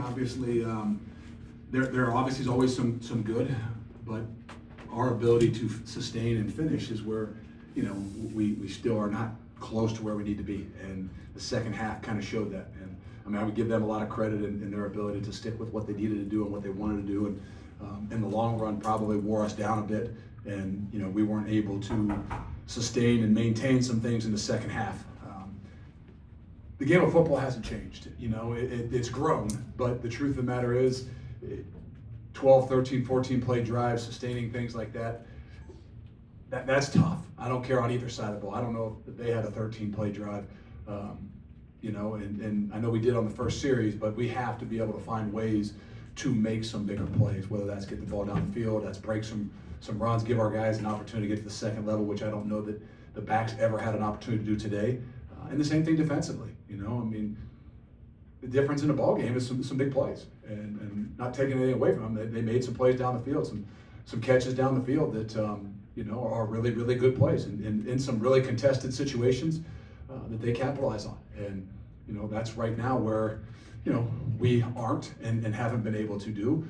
obviously, there obviously is always some good, but our ability to sustain and finish is where, we still are not close to where we need to be. And the second half kind of showed that. And I mean, I would give them a lot of credit in their ability to stick with what they needed to do and what they wanted to do. And in the long run, probably wore us down a bit. And, we weren't able to sustain and maintain some things in the second half. The game of football hasn't changed. It's grown, but the truth of the matter is 12, 13, 14 play drives, sustaining things like that's tough. I don't care on either side of the ball. I don't know if they had a 13 play drive, and I know we did on the first series, but we have to be able to find ways to make some bigger plays, whether that's get the ball down the field, that's break some runs, give our guys an opportunity to get to the second level, which I don't know that the backs ever had an opportunity to do today. And the same thing defensively. The difference in the ball game is some big plays, and not taking anything away from them. They made some plays down the field, some catches down the field that are really, really good plays, and in some really contested situations that they capitalize on. And that's right now where we aren't and haven't been able to do.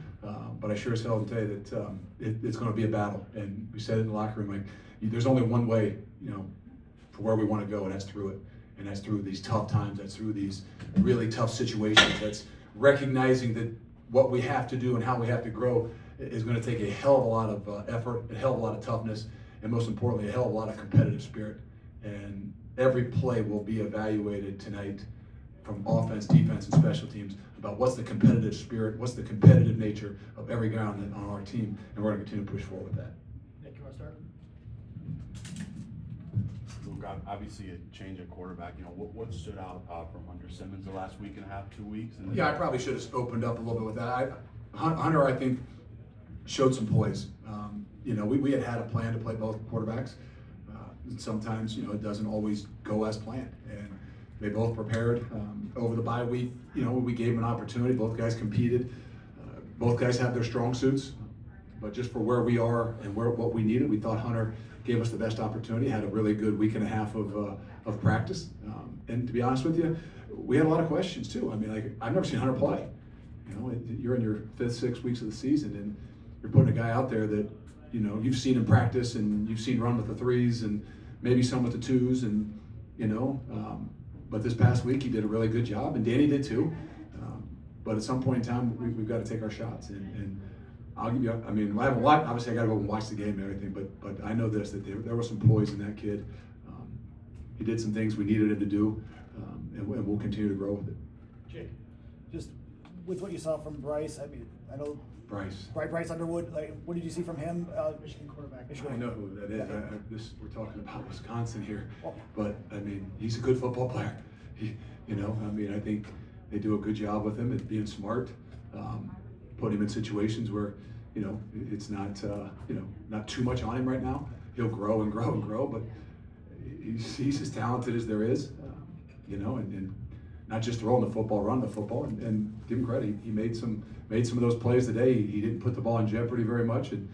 But I sure as hell can tell you that it's going to be a battle. And we said it in the locker room, there's only one way, for where we want to go, and that's through it. And that's through these tough times, that's through these really tough situations, that's recognizing that what we have to do and how we have to grow is going to take a hell of a lot of effort, a hell of a lot of toughness, and most importantly, a hell of a lot of competitive spirit. And every play will be evaluated tonight from offense, defense, and special teams about what's the competitive spirit, what's the competitive nature of every guy on our team, and we're going to continue to push forward with that. Nick, you want to start? Luke, obviously a change at quarterback. What stood out from Hunter Simmons the last week and a half, 2 weeks? And Yeah, I probably should have opened up a little bit with that. Hunter, I think, showed some poise. We had a plan to play both quarterbacks. Sometimes, it doesn't always go as planned. And they both prepared. Over the bye week, we gave them an opportunity. Both guys competed. Both guys have their strong suits. But just for where we are and what we needed, we thought Hunter gave us the best opportunity, had a really good week and a half of practice. And to be honest with you, we had a lot of questions too. I've never seen Hunter play. You're in your 5th, 6 weeks of the season, and you're putting a guy out there that, you've seen him practice and you've seen run with the 3s and maybe some with the 2s, and, but this past week he did a really good job, and Danny did too. But at some point in time, we've got to take our shots. And I'll give you, I have a lot, obviously I got to go and watch the game and everything, but I know this, that there was some poise in that kid. He did some things we needed him to do, and we'll continue to grow with it. Jake. Just with what you saw from Bryce, I know Bryce Underwood, what did you see from him? Michigan quarterback. I know who that is. We're talking about Wisconsin here, but he's a good football player. I think they do a good job with him at being smart, put him in situations where, it's not, not too much on him right now. He'll grow and grow and grow, but he's as talented as there is, and not just throwing the football, run the football, and give him credit. He made some of those plays today. He didn't put the ball in jeopardy very much, and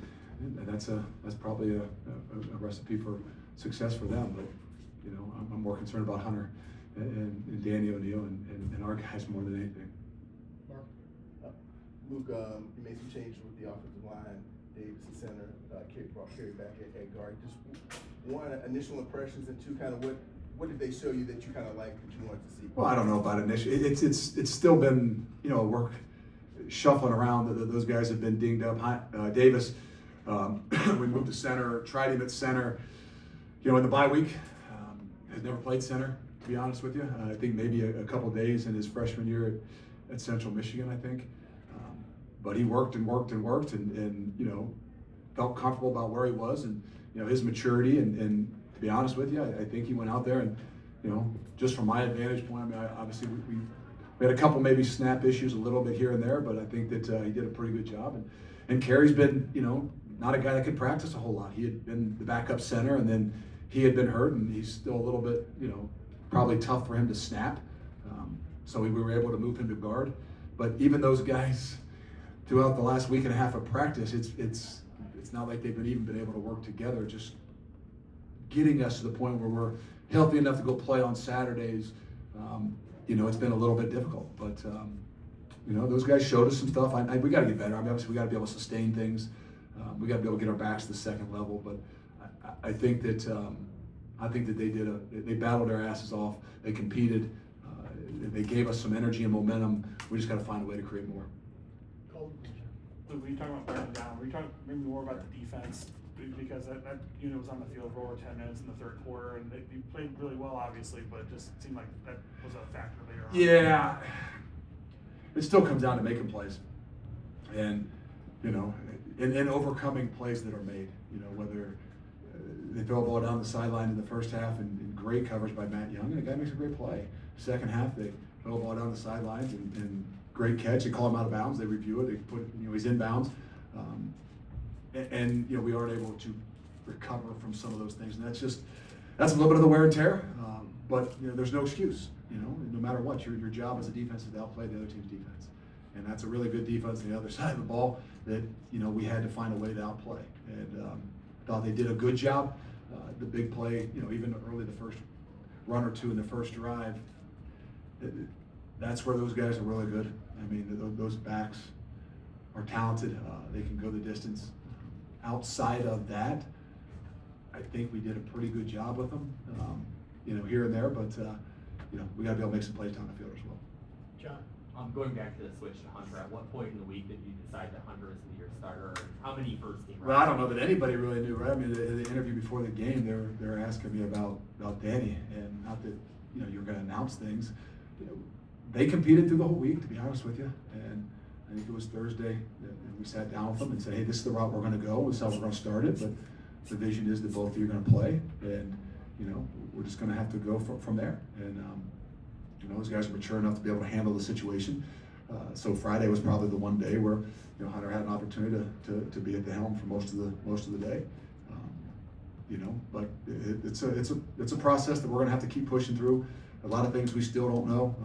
that's probably a recipe for success for them. But I'm more concerned about Hunter and Danny O'Neal and our guys more than anything. Mark. Luke, you made some changes with the offensive line. Davis at center, brought Kerry back at guard. Just one, initial impressions, and two, kind of what did they show you that you kind of liked, that you wanted to see? Well, I don't know about initial. It's still been work shuffling around. Those guys have been dinged up. Davis, we moved to center, tried him at center. In the bye week, has never played center, to be honest with you. I think maybe a couple days in his freshman year at Central Michigan, I think. But he worked and felt comfortable about where he was and his maturity and to be honest with you, I think he went out there and just from my advantage point, obviously we had a couple maybe snap issues a little bit here and there, but I think that he did a pretty good job. And Kerry's been not a guy that could practice a whole lot. He had been the backup center, and then he had been hurt, and he's still a little bit probably tough for him to snap. So we were able to move him to guard. But even those guys, throughout the last week and a half of practice, it's not like they've even been able to work together. Just getting us to the point where we're healthy enough to go play on Saturdays. It's been a little bit difficult, but You know, those guys showed us some stuff. We got to get better. I mean, obviously, we got to be able to sustain things. We got to be able to get our backs to the second level. But I think that they battled their asses off. They competed. They gave us some energy and momentum. We just got to find a way to create more. Colton. Luke, when you talking about burning down, were you talking maybe more about the defense? Because that unit was on the field for over 10 minutes in the third quarter, and they played really well, obviously, but it just seemed like that was a factor later on. Yeah, it still comes down to making plays, and you know, and overcoming plays that are made. You know, whether they throw a ball down the sideline in the first half and great coverage by Matt Young, and the guy makes a great play. Second half, they throw a ball down the sidelines and great catch. They call him out of bounds. They review it. They put, he's in bounds. And we aren't able to recover from some of those things, and that's a little bit of the wear and tear. But there's no excuse. No matter what, your job as a defense is to outplay the other team's defense, and that's a really good defense on the other side of the ball that we had to find a way to outplay. And thought they did a good job. The big play, even early the first run or two in the first drive, that's where those guys are really good. I mean, those backs are talented. They can go the distance. Outside of that, I think we did a pretty good job with them, here and there, but we got to be able to make some plays down the field as well. John. Going back to the switch to Hunter, at what point in the week did you decide that Hunter is your starter? How many first team? Well, I don't know that anybody really knew, right? I mean, in the interview before the game, they were asking me about Danny, and not that you're going to announce things. They competed through the whole week, to be honest with you, and I think it was Thursday that we sat down with them and said, hey, this is the route we're going to go. This is how we're going to start it, but the vision is that both of you are going to play, and we're just going to have to go from there. And those guys are mature enough to be able to handle the situation. So Friday was probably the one day where Hunter had an opportunity to be at the helm for most of the day. But it's a process that we're going to have to keep pushing through. A lot of things we still don't know.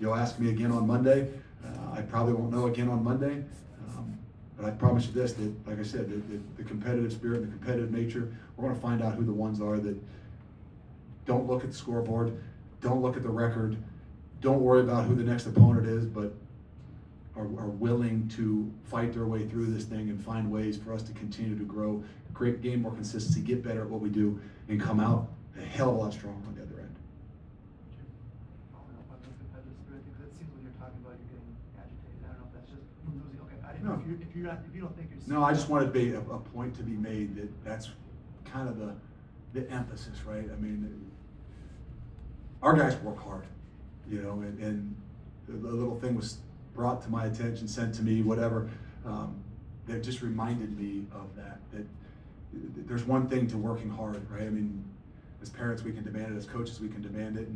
You'll ask me again on Monday. I probably won't know again on Monday. But I promise you this, that, like I said, the competitive spirit, the competitive nature, we're going to find out who the ones are that don't look at the scoreboard, don't look at the record, don't worry about who the next opponent is, but are willing to fight their way through this thing and find ways for us to continue to grow, gain more consistency, get better at what we do, and come out a hell of a lot stronger on the other end. Following up on the competitive spirit, because it seems when you're talking about you're getting agitated. I don't know if that's just from losing. Okay, I didn't know if you don't think you're. No, I just wanted to be a point to be made that's kind of the emphasis, right? I mean, our guys work hard, and the little thing was brought to my attention, sent to me, whatever, that just reminded me of that there's one thing to working hard, right? I mean, as parents, we can demand it. As coaches, we can demand it.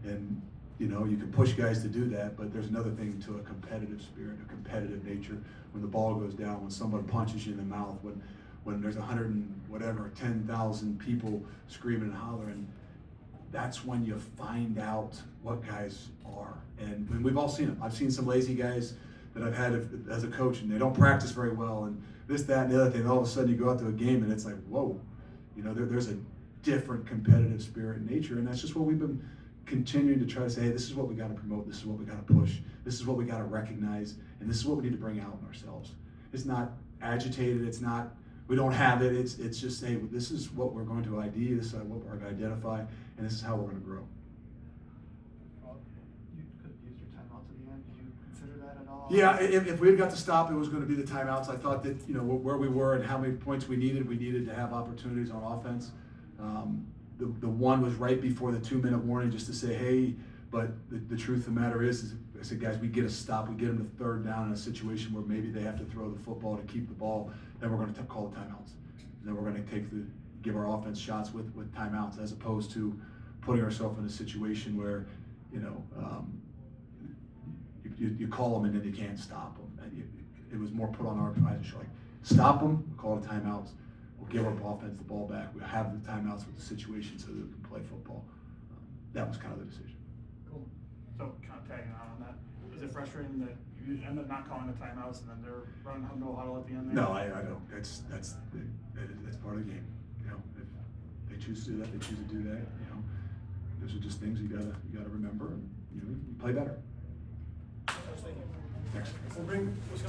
And you can push guys to do that, but there's another thing to a competitive spirit, a competitive nature. When the ball goes down, when someone punches you in the mouth, when there's 10,000 people screaming and hollering, that's when you find out what guys are. And we've all seen them. I've seen some lazy guys that I've had as a coach, and they don't practice very well, and this, that, and the other thing. And all of a sudden, you go out to a game, and it's like, whoa, there's a different competitive spirit and nature, and that's just what we've been continuing to try to say. Hey, this is what we got to promote. This is what we got to push. This is what we got to recognize, and this is what we need to bring out in ourselves. It's not agitated. It's not we don't have it. It's just hey, this is what we're going to ID. This is what we're going to identify, and this is how we're going to grow. You could have used your timeouts at the end. Did you consider that at all? Yeah, if we had got to stop, it was going to be the timeouts. I thought that where we were and how many points we needed to have opportunities on offense. The one was right before the 2-minute warning, just to say, hey. But the truth of the matter is I said, guys, we get a stop. We get them to third down in a situation where maybe they have to throw the football to keep the ball. Then we're going to call the timeouts. And then we're going to give our offense shots with timeouts, as opposed to putting ourselves in a situation where, you call them and then you can't stop them. It was more put on our eyes, like stop them, call the timeouts. We'll give our offense the ball back. We'll have the timeouts with the situation so that we can play football. That was kind of the decision. Cool. So kind of tagging on that, is it frustrating that you end up not calling the timeouts and then they're running no huddle at the end there? No, I don't. That's part of the game. If they choose to do that, they choose to do that. Those are just things you gotta remember, and you play better. Next. We'll bring Wisconsin